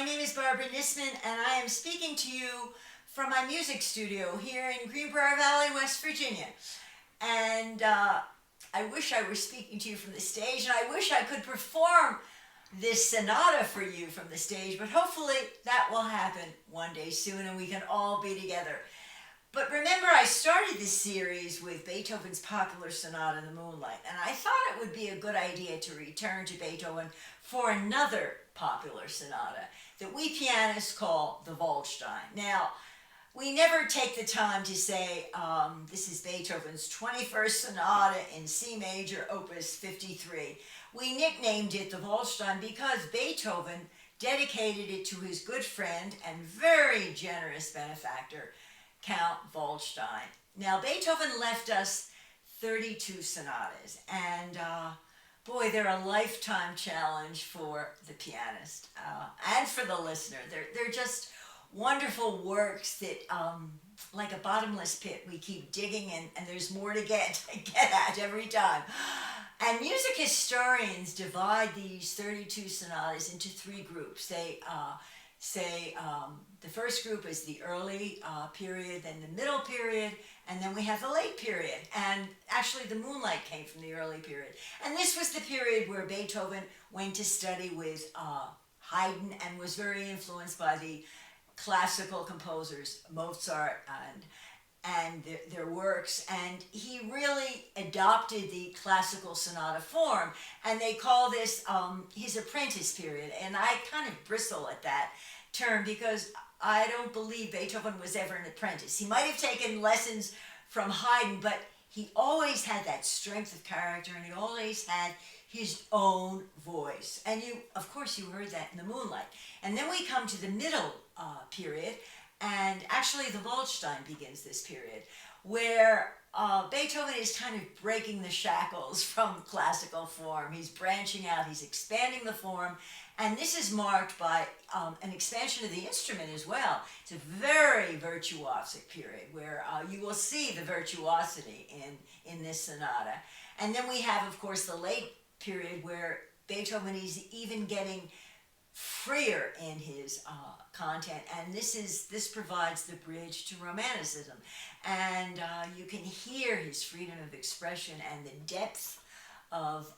name is Barbara Nissman, and I am speaking to you from my music studio here in Greenbrier Valley, West Virginia. And I wish I were speaking to you from the stage, and I wish I could perform this sonata for you from the stage, but hopefully that will happen one day soon and we can all be together. But remember, I started this series with Beethoven's popular sonata, The Moonlight, and I thought it would be a good idea to return to Beethoven for another popular sonata that we pianists call the Waldstein. Now, we never take the time to say this is Beethoven's 21st sonata in C major, opus 53. We nicknamed it the Volstein because Beethoven dedicated it to his good friend and very generous benefactor, Count Waldstein. Now, Beethoven left us 32 sonatas, and boy, they're a lifetime challenge for the pianist and for the listener. They're just wonderful works that, like a bottomless pit, we keep digging in, and there's more to get at every time. And music historians divide these 32 sonatas into three groups. They say the first group is the early period, then the middle period, and then we have the late period. And actually the Moonlight came from the early period. And this was the period where Beethoven went to study with Haydn and was very influenced by the classical composers, Mozart and their works, and he really adopted the classical sonata form, and they call this his apprentice period. And I kind of bristle at that term because I don't believe Beethoven was ever an apprentice. He might have taken lessons from Haydn, but he always had that strength of character, and he always had his own voice. And of course you heard that in the Moonlight. And then we come to the middle period, and actually the Waldstein begins this period, where Beethoven is kind of breaking the shackles from classical form. He's branching out, he's expanding the form, and this is marked by an expansion of the instrument as well. It's a very virtuosic period where you will see the virtuosity in this sonata. And then we have, of course, the late period where Beethoven is even getting freer in his content, and this provides the bridge to Romanticism, and you can hear his freedom of expression and the depth of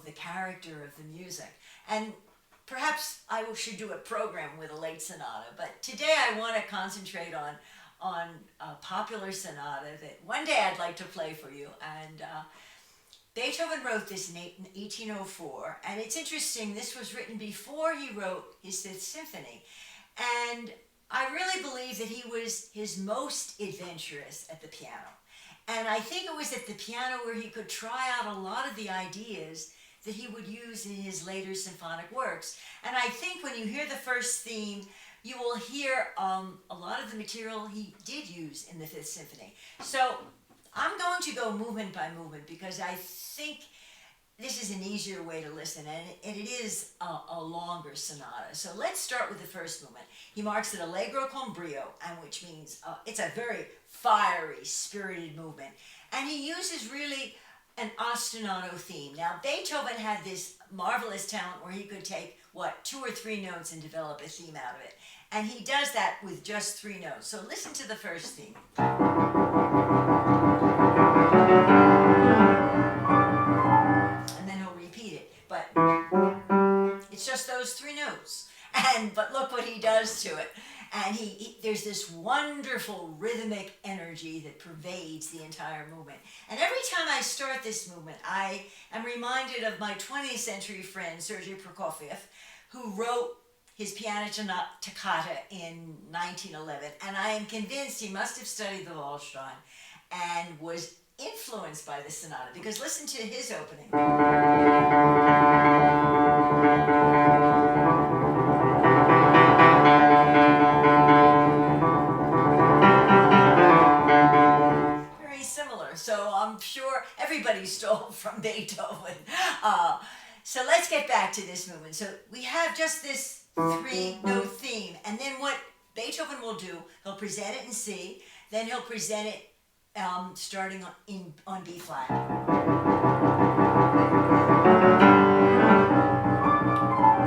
the character of the music. And perhaps I should do a program with a late sonata, but today I want to concentrate on a popular sonata that one day I'd like to play for you. And Beethoven wrote this in 1804, and it's interesting, this was written before he wrote his Fifth Symphony, and I really believe that he was his most adventurous at the piano. And I think it was at the piano where he could try out a lot of the ideas that he would use in his later symphonic works. And I think when you hear the first theme, you will hear a lot of the material he did use in the Fifth Symphony. So I'm going to go movement by movement because I think this is an easier way to listen, and it is a longer sonata. So let's start with the first movement. He marks it Allegro con brio, and which means it's a very fiery, spirited movement. And he uses really an ostinato theme. Now, Beethoven had this marvelous talent where he could take, 2 or 3 notes and develop a theme out of it. And he does that with just 3 notes. So listen to the first theme. And then he'll repeat it. But it's just those 3 notes. But look what he does to it. And there's this wonderful rhythmic energy that pervades the entire movement. And every time I start this movement, I am reminded of my 20th century friend, Sergei Prokofiev, who wrote his Piano Toccata in 1911. And I am convinced he must have studied the Waldstein and was influenced by the sonata, because listen to his opening. So I'm sure everybody stole from Beethoven. So let's get back to this movement. So we have just this 3-note theme, and then what Beethoven will do, he'll present it in C, then he'll present it starting on B flat.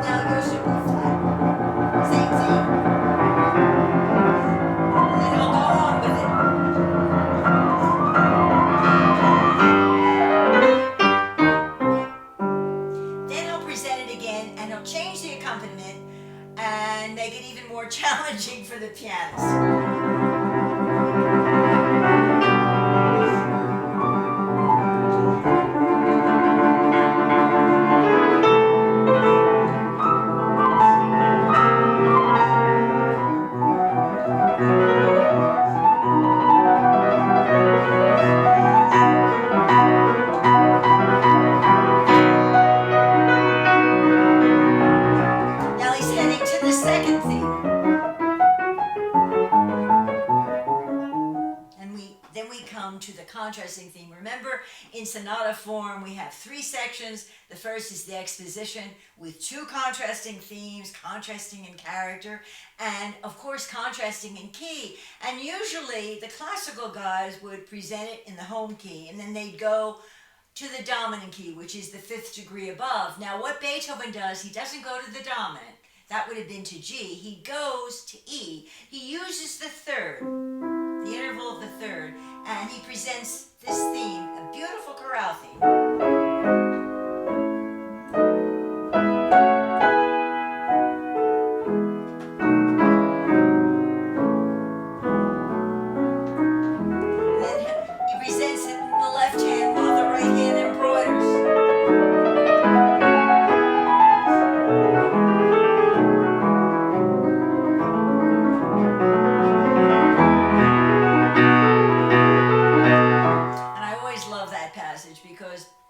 Now it goes to B flat. Same we come to the contrasting theme. Remember, in sonata form, we have 3 sections. The first is the exposition with 2 contrasting themes, contrasting in character, and of course, contrasting in key. And usually, the classical guys would present it in the home key, and then they'd go to the dominant key, which is the 5th degree above. Now, what Beethoven does, he doesn't go to the dominant. That would have been to G. He goes to E. He uses the 3rd, the interval of the 3rd, and he presents this theme, a beautiful chorale theme.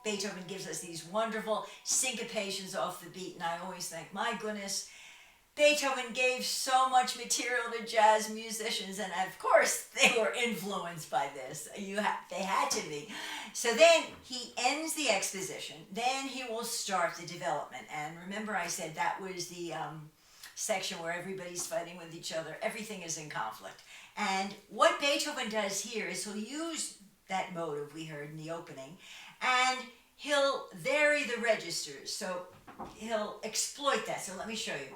Beethoven gives us these wonderful syncopations off the beat, and I always think, my goodness, Beethoven gave so much material to jazz musicians, and of course they were influenced by this. They had to be. So then he ends the exposition, then he will start the development. And remember I said that was the section where everybody's fighting with each other, everything is in conflict. And what Beethoven does here is he'll use that motive we heard in the opening, and he'll vary the registers, so he'll exploit that. So let me show you.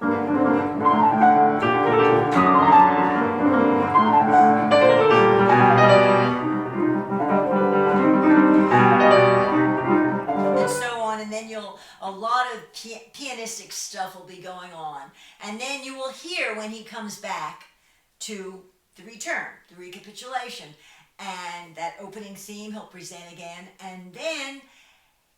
And so on, and then a lot of pianistic stuff will be going on. And then you will hear when he comes back to the return, the recapitulation, and that opening theme he'll present again, and then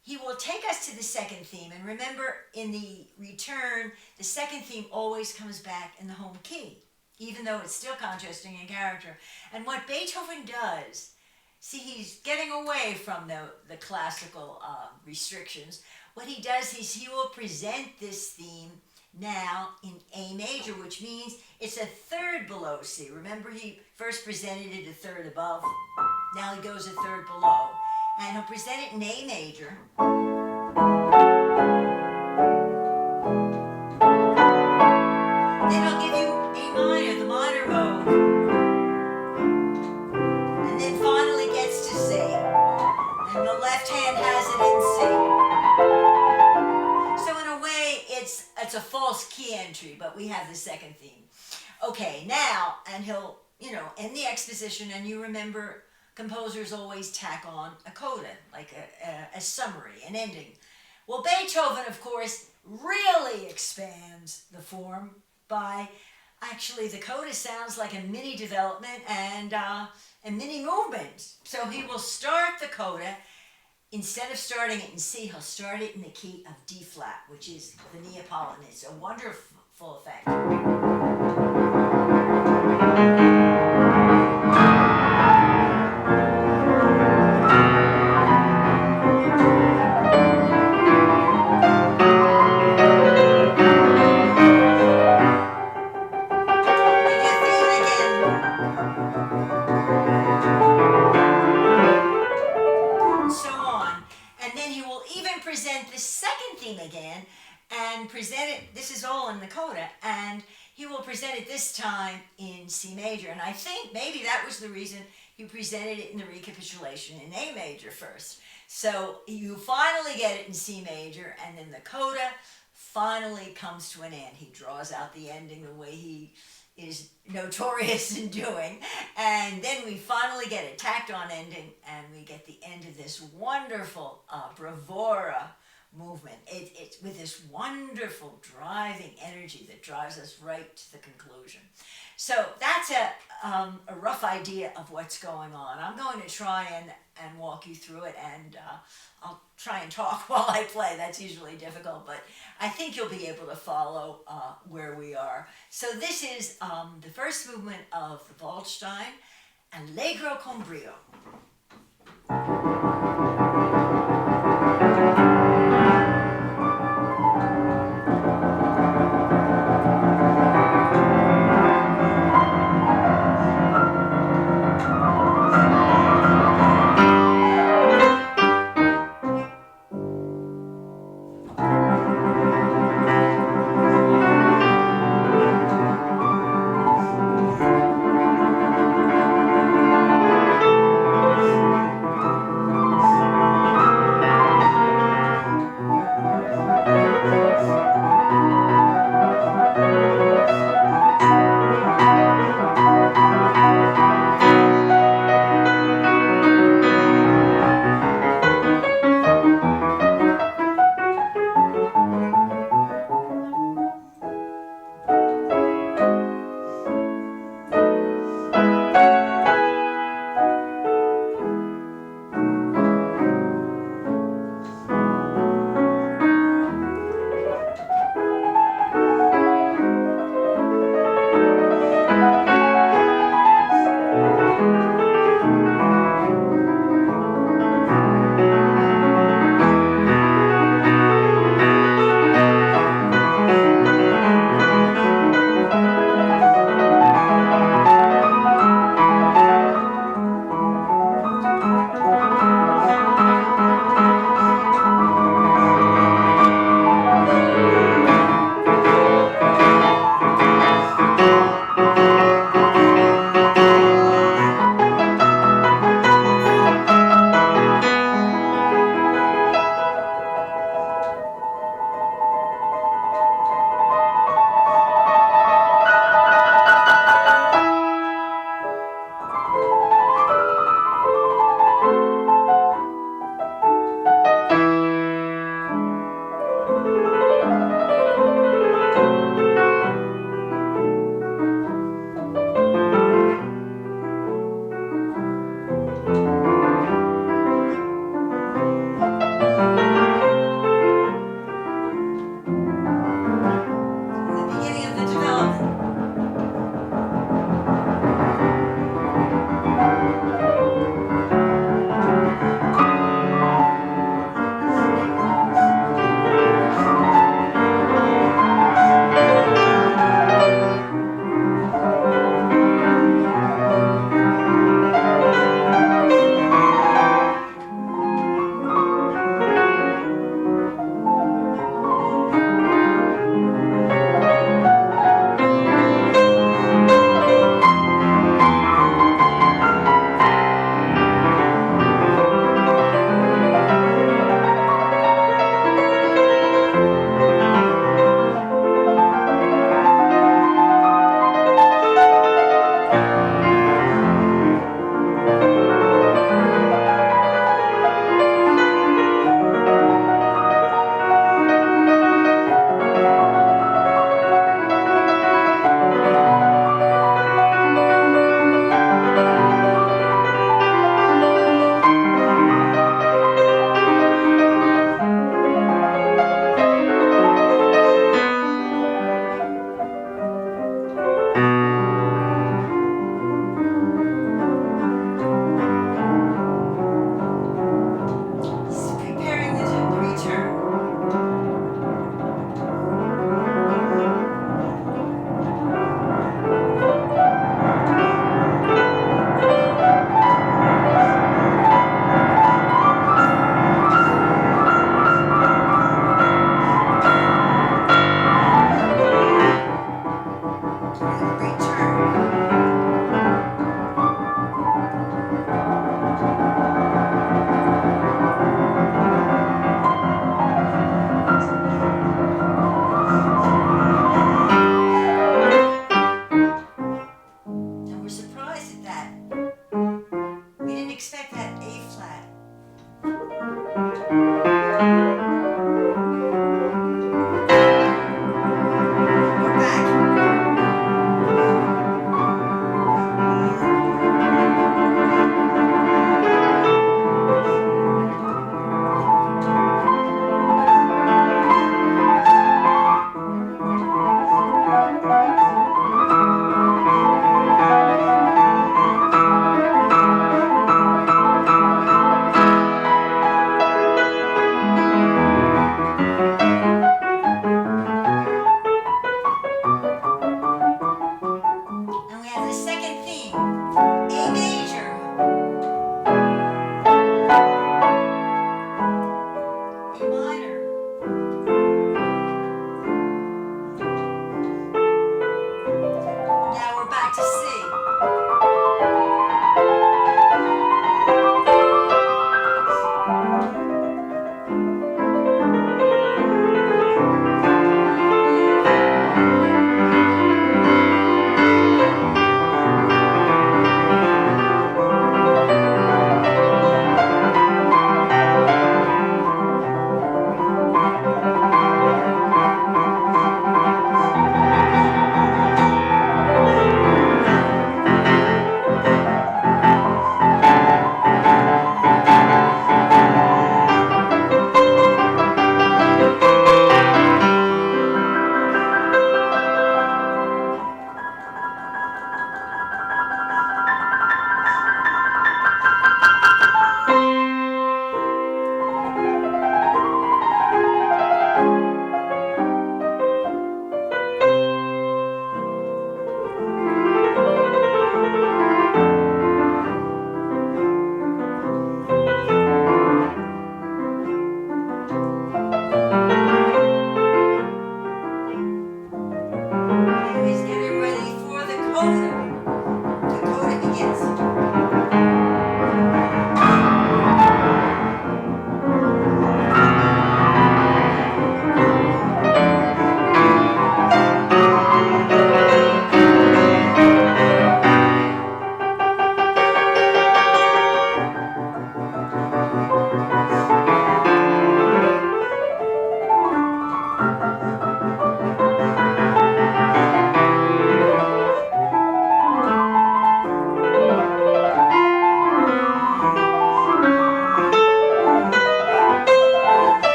he will take us to the second theme. And remember, in the return, the second theme always comes back in the home key, even though it's still contrasting in character. And what Beethoven does, see, he's getting away from the classical restrictions. What he does is he will present this theme now in A major, which means it's a 3rd below C. Remember, he first presented it a 3rd above. Now he goes a 3rd below. And he'll present it in A major. Then he'll give you A minor, the minor mode. And then finally gets to C. And the left hand has it in C. So in a way, it's a false key entry, but we have the second theme. Okay, now, and he'll, end the exposition, and you remember composers always tack on a coda, like a summary, an ending. Well, Beethoven, of course, really expands the form by, actually, the coda sounds like a mini development and a mini movement. So he will start the coda. Instead of starting it in C, he'll start it in the key of D flat, which is the Neapolitan. It's a wonderful effect. This time in C major, and I think maybe that was the reason he presented it in the recapitulation in A major first. So you finally get it in C major, and then the coda finally comes to an end. He draws out the ending the way he is notorious in doing, and then we finally get a tacked on ending, and we get the end of this wonderful bravura movement. It's with this wonderful driving energy that drives us right to the conclusion. So that's a rough idea of what's going on. I'm going to try and walk you through it, and I'll try and talk while I play. That's usually difficult, but I think you'll be able to follow where we are. So this is the first movement of the Waldstein, Allegro con brio.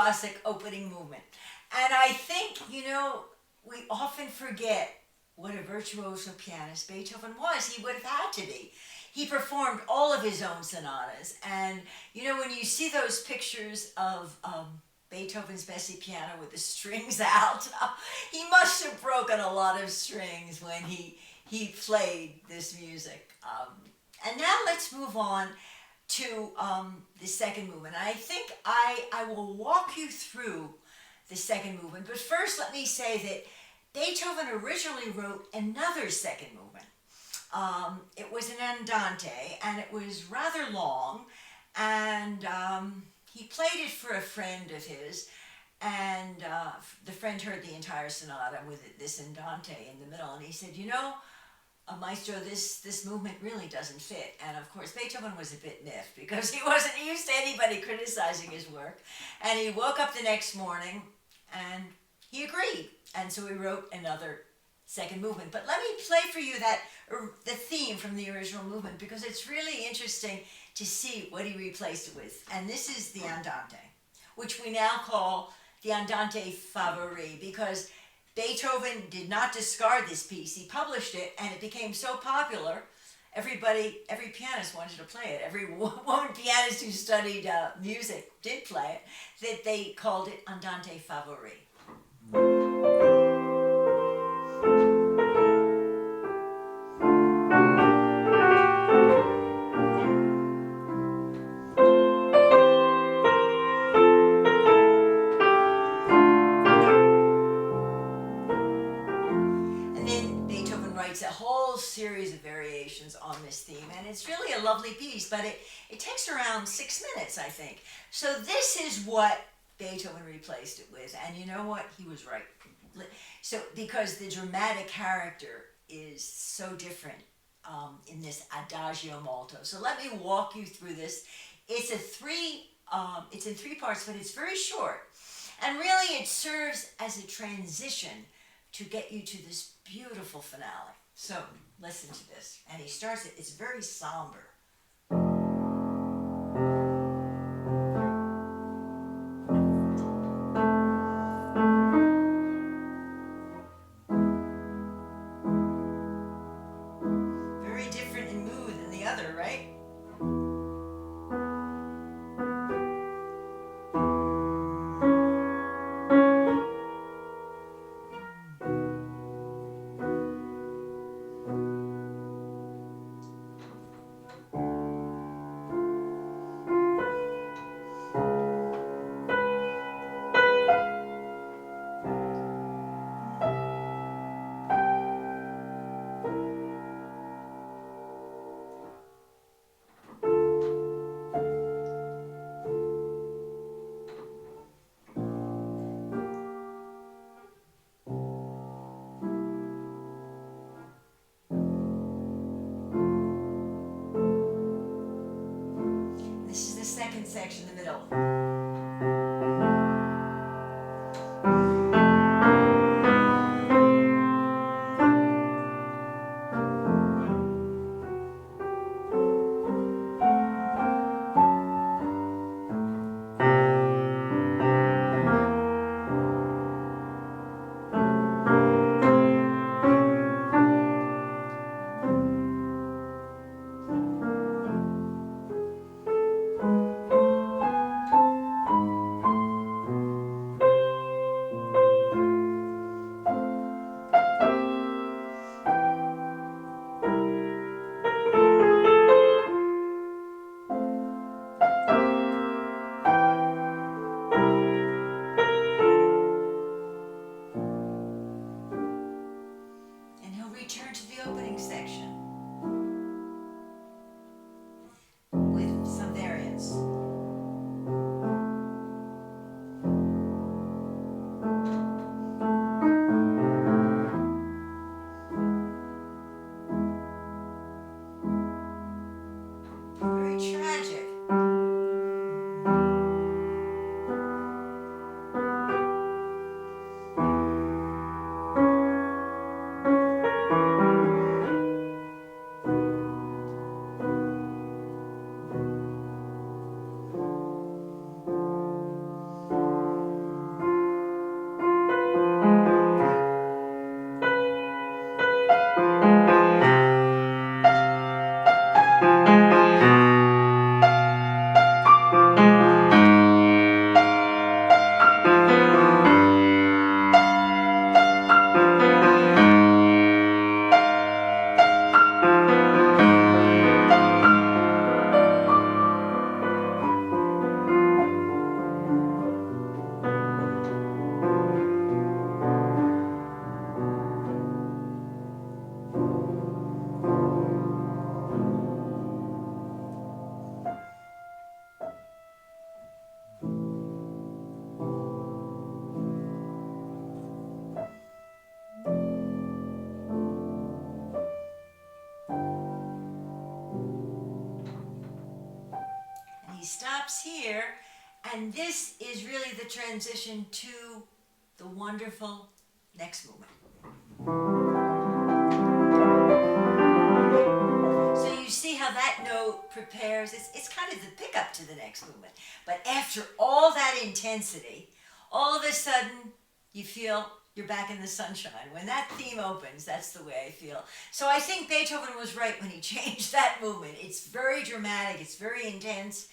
classic opening movement. And I think, we often forget what a virtuoso pianist Beethoven was. He would have had to be. He performed all of his own sonatas. And, when you see those pictures of Beethoven's messy piano with the strings out, he must have broken a lot of strings when he played this music. And now let's move on to the second movement. I think I will walk you through the second movement. But first, let me say that Beethoven originally wrote another second movement. It was an Andante, and it was rather long, and he played it for a friend of his, and the friend heard the entire sonata with this Andante in the middle, and he said, Maestro, this movement really doesn't fit. And of course, Beethoven was a bit miffed because he wasn't used to anybody criticizing his work. And he woke up the next morning and he agreed. And so he wrote another second movement. But let me play for you the theme from the original movement, because it's really interesting to see what he replaced it with. And this is the Andante, which we now call the Andante Favori, because Beethoven did not discard this piece. He published it, and it became so popular, every pianist wanted to play it. Every woman pianist who studied music did play it, that they called it Andante Favori. A whole series of variations on this theme, and it's really a lovely piece, but it takes around 6 minutes, I think. So this is what Beethoven replaced it with, and you know what? He was right. So because the dramatic character is so different in this Adagio Malto. So let me walk you through this. It's in 3 parts, but it's very short, and really it serves as a transition to get you to this beautiful finale. So listen to this. And he starts it, it's very somber. Very different in mood than the other, right? Section in the middle. Return to the opening section with some variants. Very tragic. he stops here, and this is really the transition to the wonderful next movement. So you see how that note prepares, it's kind of the pickup to the next movement. But after all that intensity, all of a sudden you feel you're back in the sunshine. When that theme opens, that's the way I feel. So I think Beethoven was right when he changed that movement. It's very dramatic, it's very intense,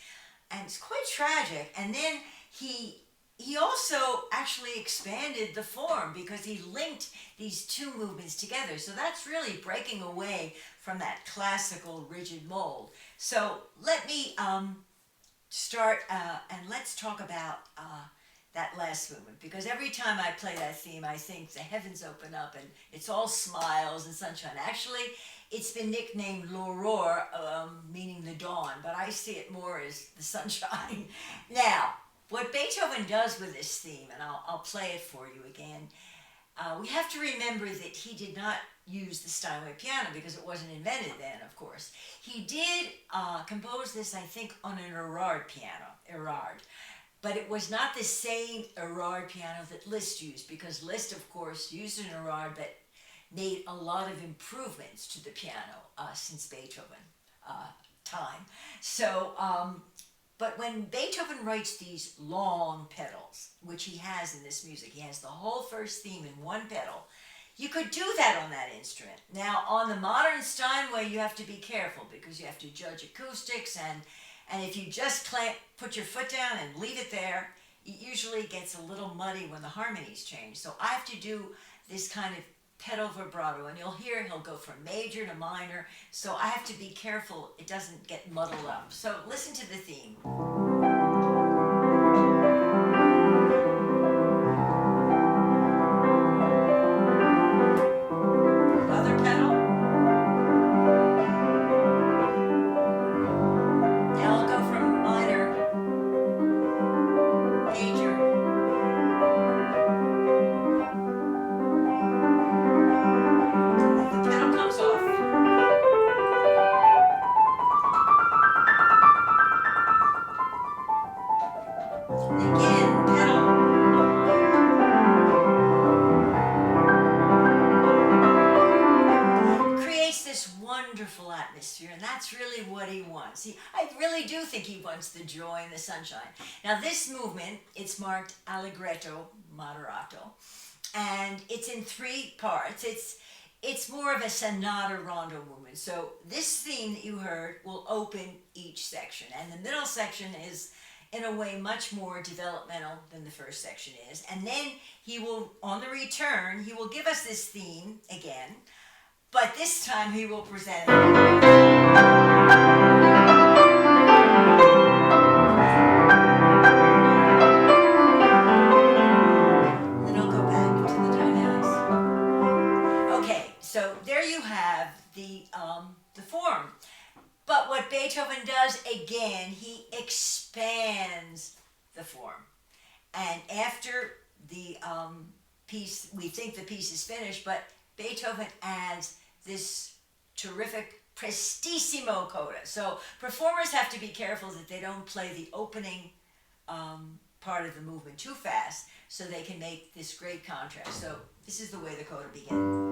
and it's quite tragic. And then he also actually expanded the form because he linked these two movements together. So that's really breaking away from that classical rigid mold. So let me start and let's talk about that last movement, because every time I play that theme, I think the heavens open up and it's all smiles and sunshine. Actually, it's been nicknamed l'aurore, meaning the dawn, but I see it more as the sunshine. Now, what Beethoven does with this theme, and I'll play it for you again, we have to remember that he did not use the Steinway piano because it wasn't invented then, of course. He did compose this, I think, on an Erard piano, Erard. But it was not the same Erard piano that Liszt used, because Liszt, of course, used an Erard but made a lot of improvements to the piano since Beethoven time. So, but when Beethoven writes these long pedals, which he has in this music, he has the whole first theme in one pedal, you could do that on that instrument. Now, on the modern Steinway, you have to be careful because you have to judge acoustics, and if you just put your foot down and leave it there, it usually gets a little muddy when the harmonies change. So I have to do this kind of pedal vibrato, and you'll hear he'll go from major to minor. So I have to be careful it doesn't get muddled up. So listen to the theme. Other pedal. Now I'll go from minor, major. The pedal comes off. Again, pedal. Creates this wonderful atmosphere, and that's really what he wants. I really do think he wants the joy and the sunshine. Now this movement, it's marked allegretto moderato, and it's in three parts. It's more of a sonata rondo movement. So this theme that you heard will open each section, and the middle section is in a way much more developmental than the first section is. And then he will, on the return, he will give us this theme again, but this time he will present it. So there you have the form. But what Beethoven does, again, he expands the form. And after the piece, we think the piece is finished, but Beethoven adds this terrific prestissimo coda. So performers have to be careful that they don't play the opening part of the movement too fast, so they can make this great contrast. So this is the way the coda begins.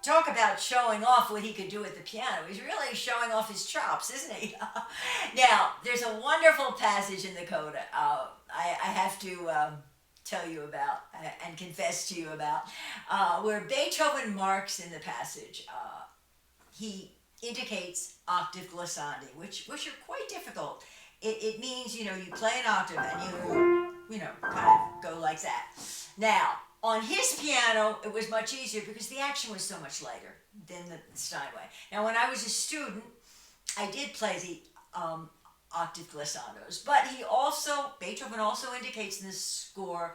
Talk about showing off what he could do with the piano. He's really showing off his chops, isn't he? Now, there's a wonderful passage in the coda I have to tell you about and confess to you about, where Beethoven marks in the passage, he indicates octave glissando, which are quite difficult. It means, you play an octave and you kind of go like that. Now, on his piano, it was much easier because the action was so much lighter than the Steinway. Now, when I was a student, I did play the octave glissandos, but Beethoven also indicates in the score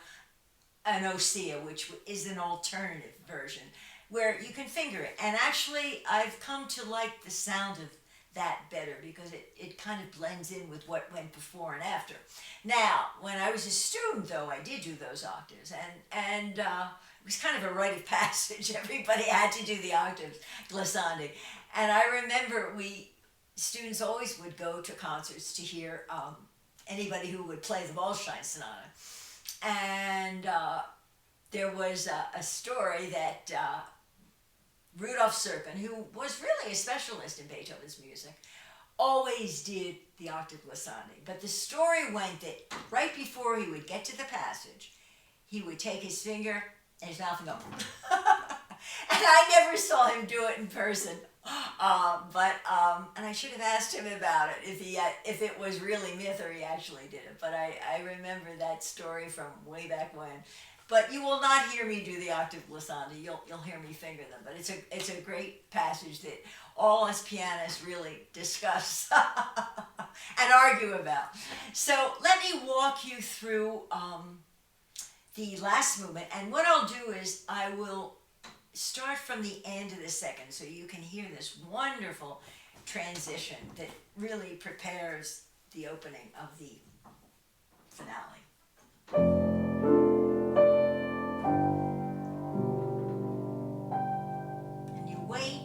an ossia, which is an alternative version, where you can finger it. And actually, I've come to like the sound of that better because it kind of blends in with what went before and after. Now, when I was a student, though, I did do those octaves, and it was kind of a rite of passage. Everybody had to do the octaves glissandi, and I remember students always would go to concerts to hear anybody who would play the Waldstein Sonata, and there was a story that Rudolf Serpin, who was really a specialist in Beethoven's music, always did the octave glissandi. But the story went that right before he would get to the passage, he would take his finger in his mouth and go, and I never saw him do it in person. And I should have asked him about it if it was really myth or he actually did it. But I remember that story from way back when. But you will not hear me do the octave glissandi. You'll hear me finger them. But it's a great passage that all us pianists really discuss and argue about. So let me walk you through the last movement. And what I'll do is I will start from the end of the second so you can hear this wonderful transition that really prepares the opening of the finale. And you wait.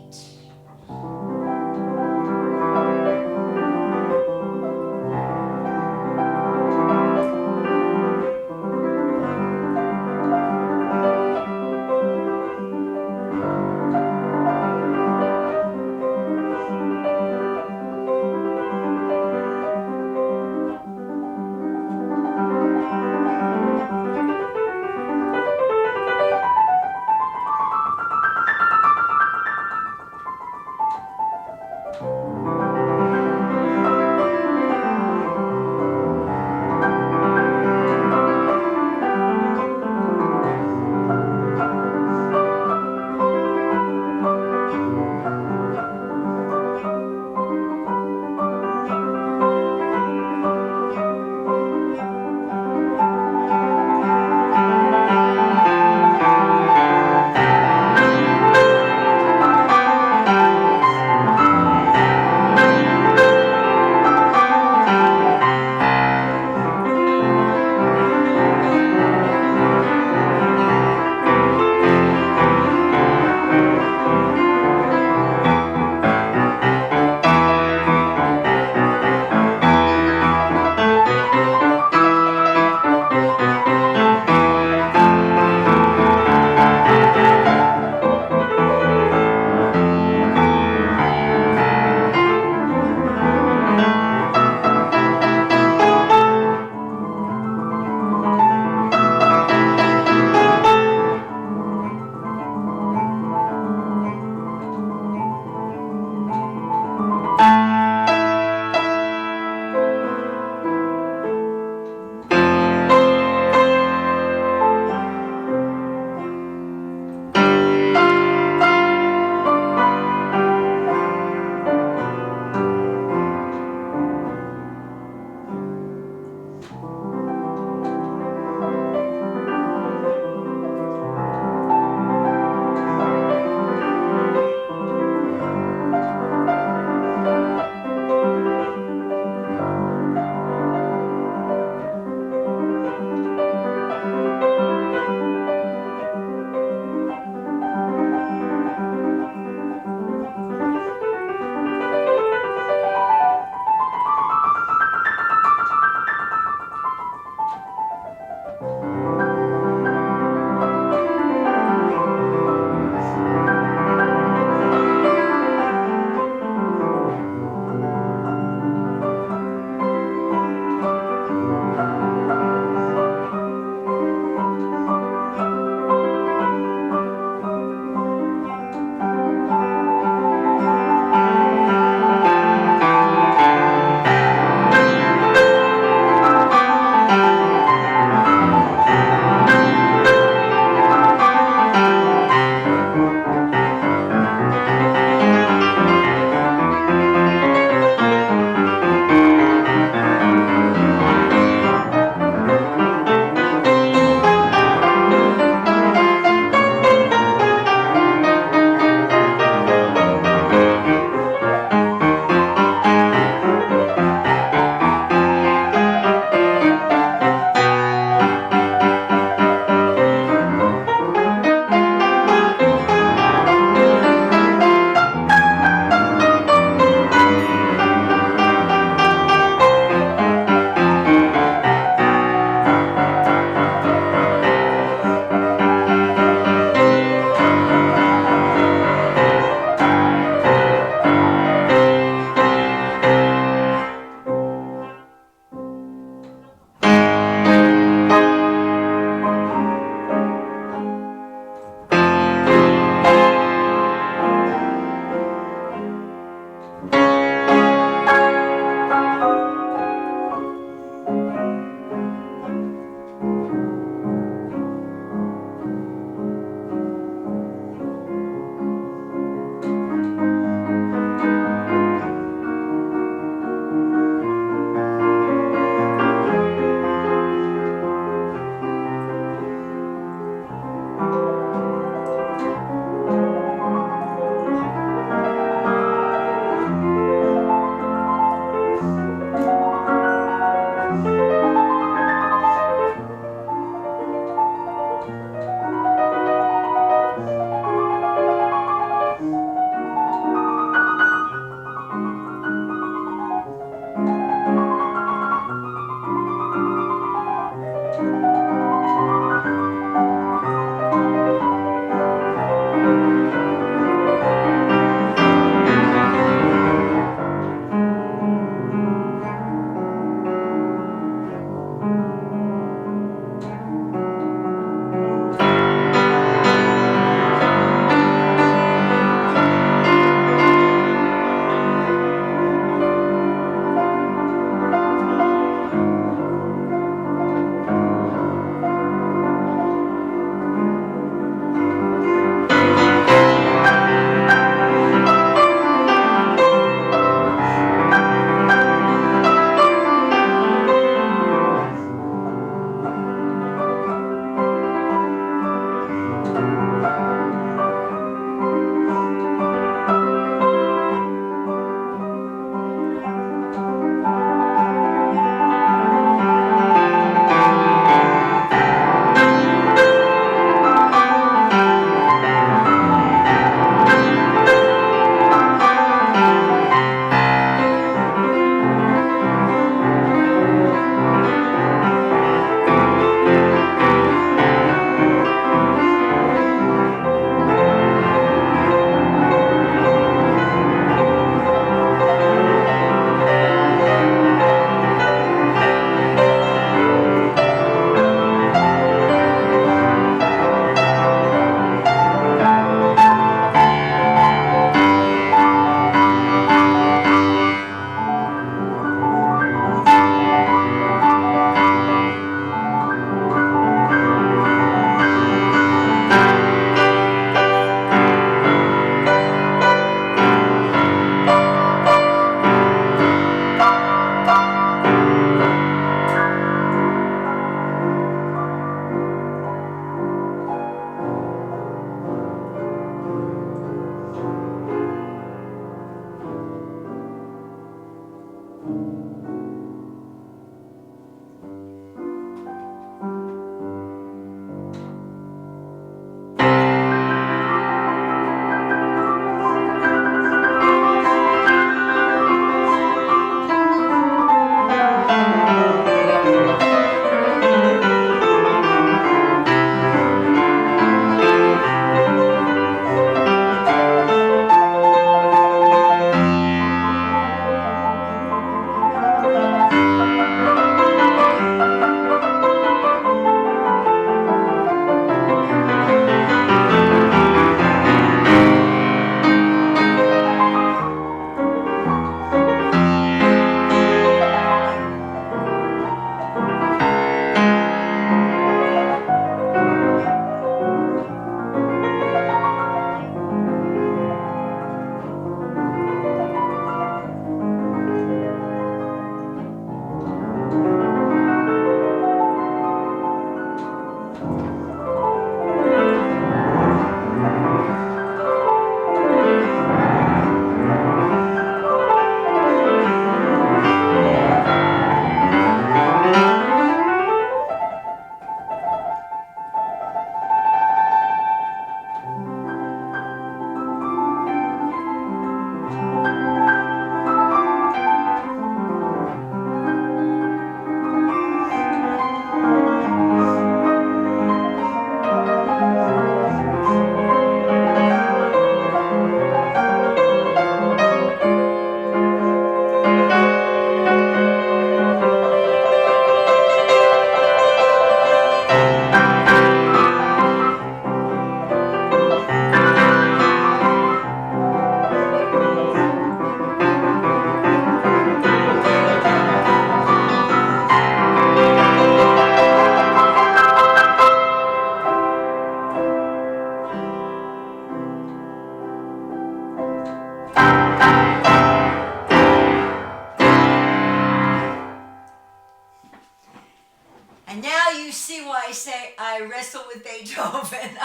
And now you see why I say I wrestle with Beethoven.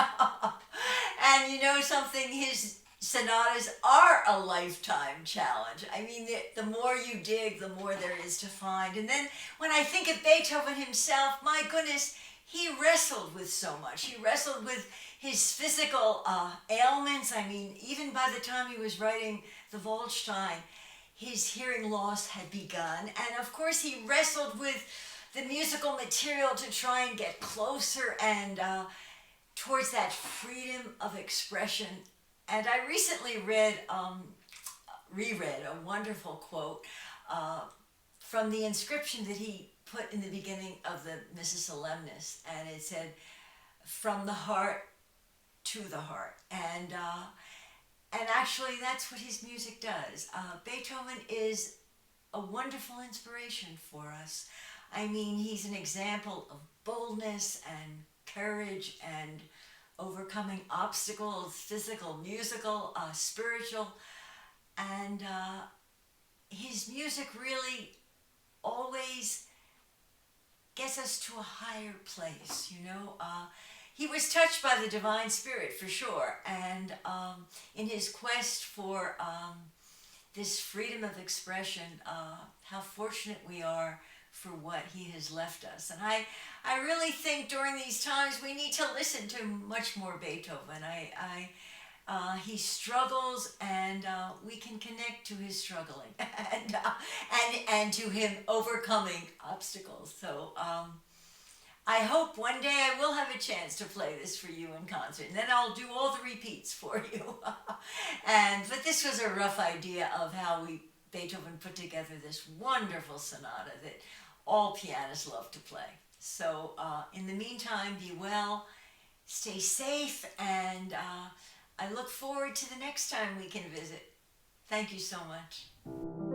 And you know something, his sonatas are a lifetime challenge. I mean, the more you dig, the more there is to find. And then when I think of Beethoven himself, my goodness, he wrestled with so much. He wrestled with his physical ailments. I mean, even by the time he was writing the Waldstein, his hearing loss had begun. And of course, he wrestled with the musical material to try and get closer and towards that freedom of expression. And I recently reread a wonderful quote from the inscription that he put in the beginning of the Missa Solemnis, and it said, "From the heart to the heart." And actually, that's what his music does. Beethoven is a wonderful inspiration for us. I mean, he's an example of boldness and courage and overcoming obstacles, physical, musical, spiritual. And his music really always gets us to a higher place, you know. He was touched by the divine spirit, for sure. And in his quest for this freedom of expression, how fortunate we are for what he has left us. And I really think during these times we need to listen to much more Beethoven. He struggles, and we can connect to his struggling and to him overcoming obstacles. So I hope one day I will have a chance to play this for you in concert, and then I'll do all the repeats for you. But this was a rough idea of how Beethoven put together this wonderful sonata that all pianists love to play. So in the meantime, be well, stay safe, and I look forward to the next time we can visit. Thank you so much.